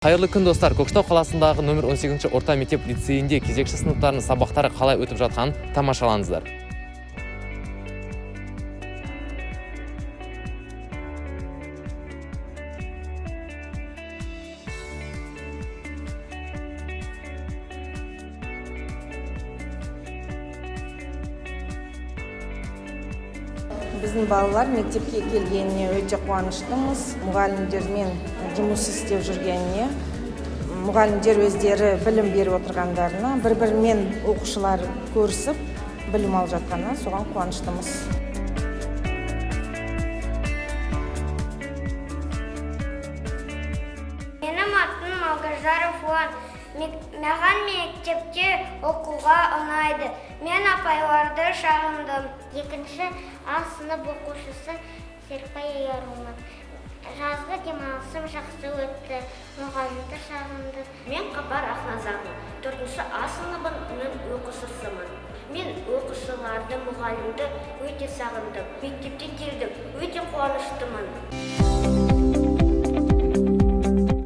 Қайырлы күн достар, Көкшетау қаласындағы номер 18 орта мектеп лицейінде кезекші сыныптарының сабақтары қалай өтіп жатқанын тамашалаңыздар. Біздің балалар мектепке келгеніне өте қуаныштымыз. Мұғалімдермен жұмыс істеп жүргеніне, мұғалімдер өздері білім беріп отырғандарына, бір-бірімен оқушылар көрісіп, білім алып жатқанына соған қуаныштымыз. Менің атым Малғаждаров Уан. Маған мектепте оқуға ұнайды. Мен апайларды шағындым. Екінші А сынып оқушысы Серпай Ярулна. Жазғы демалысым жақсы өтті. Мұғалімді шағындым. Мен Қапар Ақназармын. 4-ші А сыныбының оқушысымын. Мен оқушыларды, мұғалімді өте сағындым. Мектептен келдім. Өте қуаныштымын.